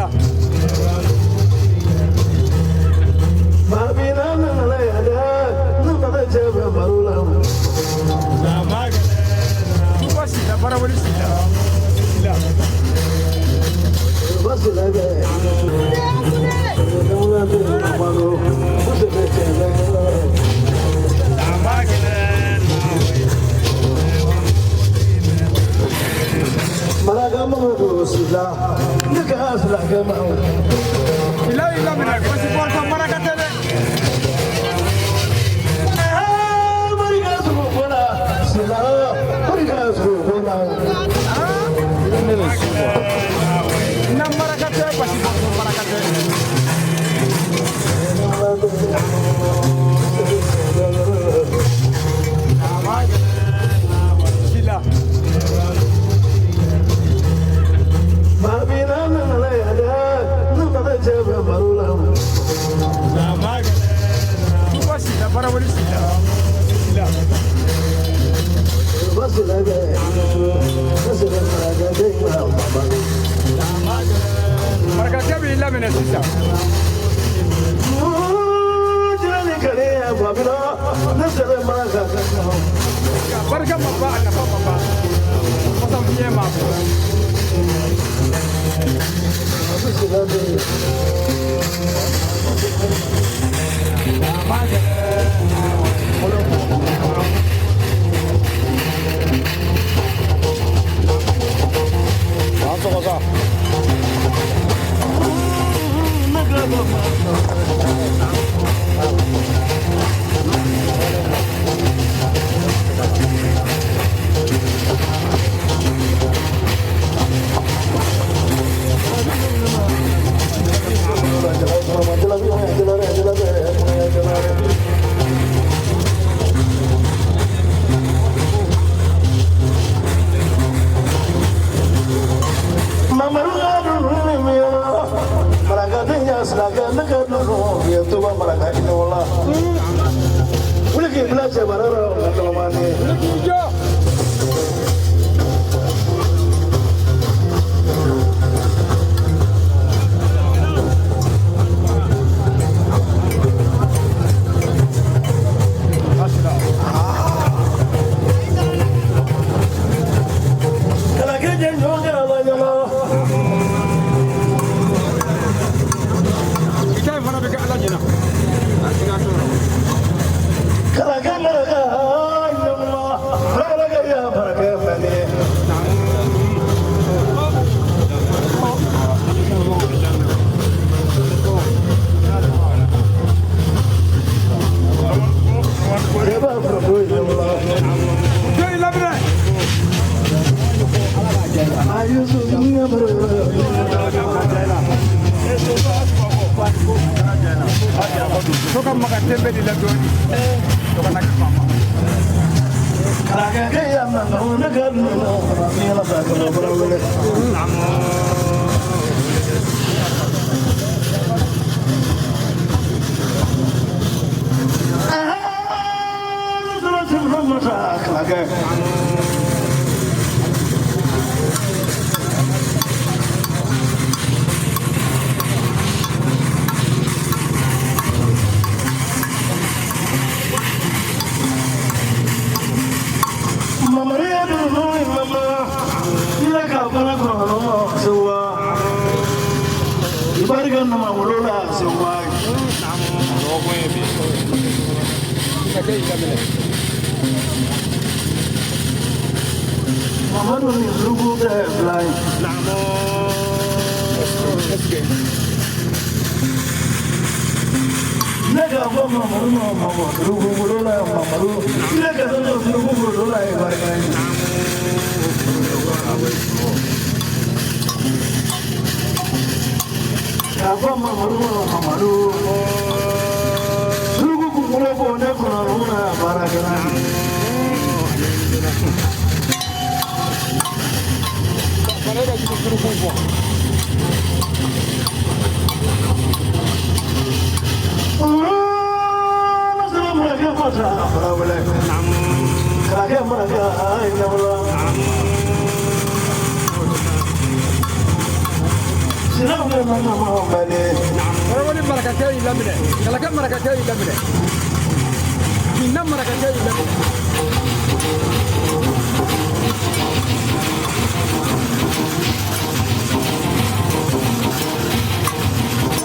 Sila. Sila para balik sila. Sila. Ila mina kasi por sa marakatele. Namarakatele pasti por marakatele. Sila. Sila para balik sila. Sila. Maraka kabi ila mina sisa. Barka mapa na papa. Pasang niya mapo. Toka makatembe ni labdoni. Toka nakifama. Karagaya mangona garno. Mila sakalo brawele. Sila Orang ini mereka kaya ilam ini. Kalau kan mereka kaya ilam ini. Minna mereka kaya ilam ini.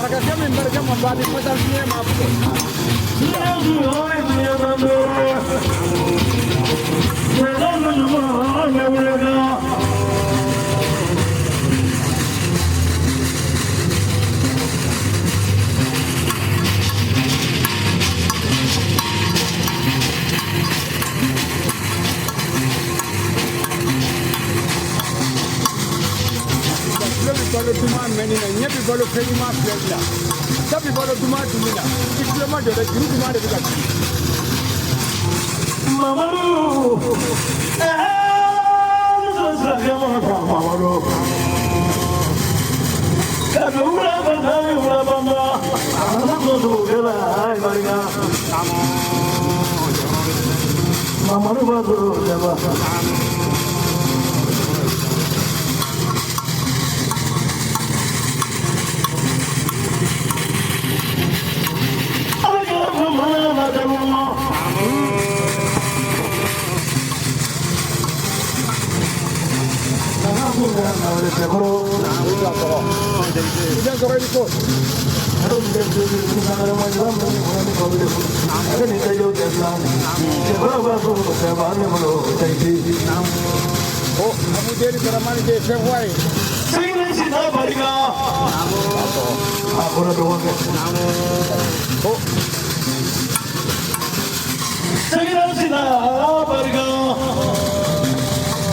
Mereka kaya mereka membagi potensinya mampu. Kalau cuma menina, nyepi kalau kaya mas lagi lah. Tapi kalau cuma dumina, kita mah jodoh juru cuma ada juga. Mamaru, Mamaru. Kadura bandai ulabama, anak tu gela ay mariga. Mamaru batu jaba. Oh, kamu dari beramani ke Februari? Sini bariga. Aku nak doang. Oh. Sini bariga.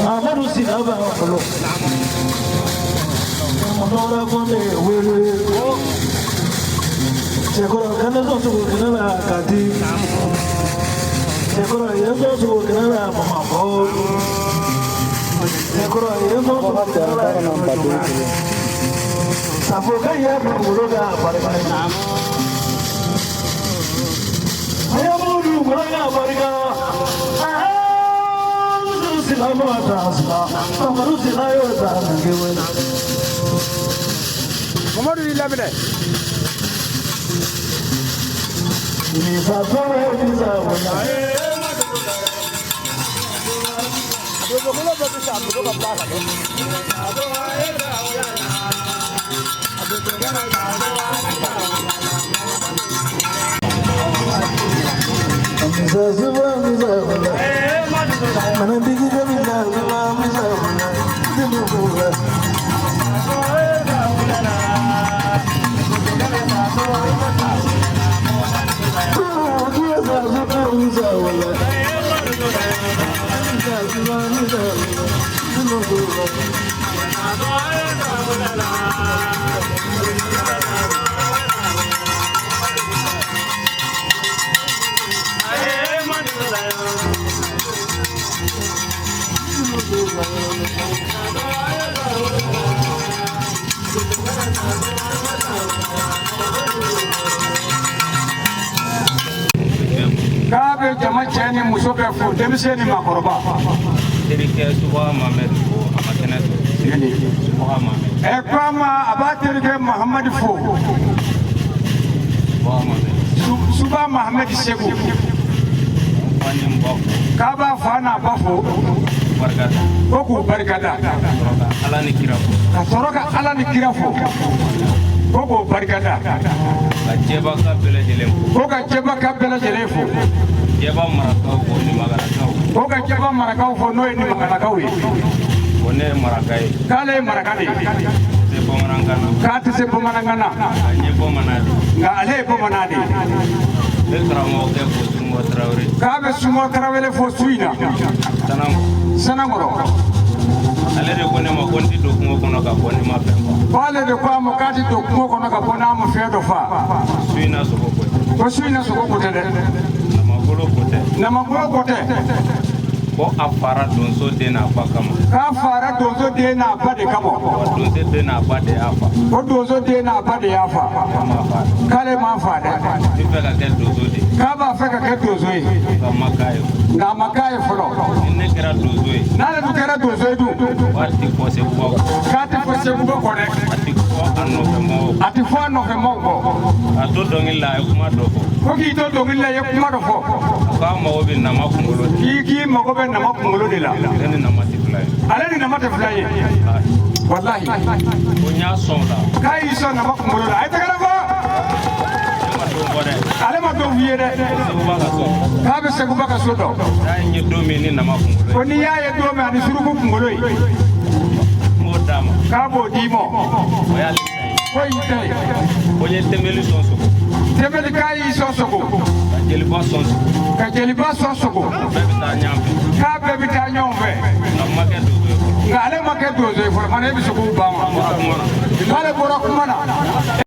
Amaru sini bariga. Amora konde wele. Sekora kana zosu kana kati. Sekora yezo kana mama ko. Sekora yezo kana padu. Sapoka ya muroga parika. Ayo mudu muroga parika. Silamo atasla. Amaru silayo atasla. Mamaru di labne. Ini satu bisa benar. Dua bulan baru sampai dua belas hari. Bisa benar. Mana biji kami dah bisa benar. Itu bukan. Kabe jama chani musobe ko demiseni makoroba. Terike suba Muhammad ko amakene suba Muhammad. Ekwama abaterike Muhammad fo. Suba Muhammad segu. Fani mbako. Kaba fana bafo. Barkada. Koko barkada. Ala ni kirafo. Kasoroka ala ni kirafo. Koko barkada. Kajeba ka bele jelem. Koka jeba ka bela jelefo. Jeba marakau ko ni magarakaw. Koka jeba marakau fo no ni magarakaw. Kone marakai. Kale marakani. Se pomanangana. Kati se pomanangana. Anye pomanadi. Nga ale pomanadi. Ekramo ke ko sumo traore. Kabe sumo tarawele fo suina. Sanangoro. Ale de kone ma kondi do ko kono ka kone ma pemba. Wale de kwa mokati do kumo kono ka pona mo fedo fa. Suina so ko. Ko suina so ko tede. Na magolo kote. Ko afara donso de na fa kama. Ka fara donso de na ba de kamo. Donso de na ba de afa. Ko donso de na ba de afa. Kale ma fa de. Ni fe ka ke donso de. Ka ba fe ka ke donso yi. Ka makayo. Na makayo folo. Ni ne kera donso yi. Na le du kera donso yi du. Wati ko se ko. Ka ti ko se ko ko de. Wati ko ati fo no fe mongo ato dongilla e kuma doko ko ki to dongilla ye kuma do fo ka mo bi na makungolo ki mago be na makungolo de la ni na matifly ale ni na matifly wallahi ko nya sonda kai so na makungolo la ay tagara fo ale ma do wiye de ka be se ko baka so do da nyi do mi ni na makungolo ko ni ya ye do me ani suru ko kungolo yi mo dama ka bo dimo o ya ko yite ko ye temeli sonso temeli kai sosoko ka jeli ba sosoko ka be bita nyambe ngale make dozo fo mane bi so ko ba ma ngale bora kumana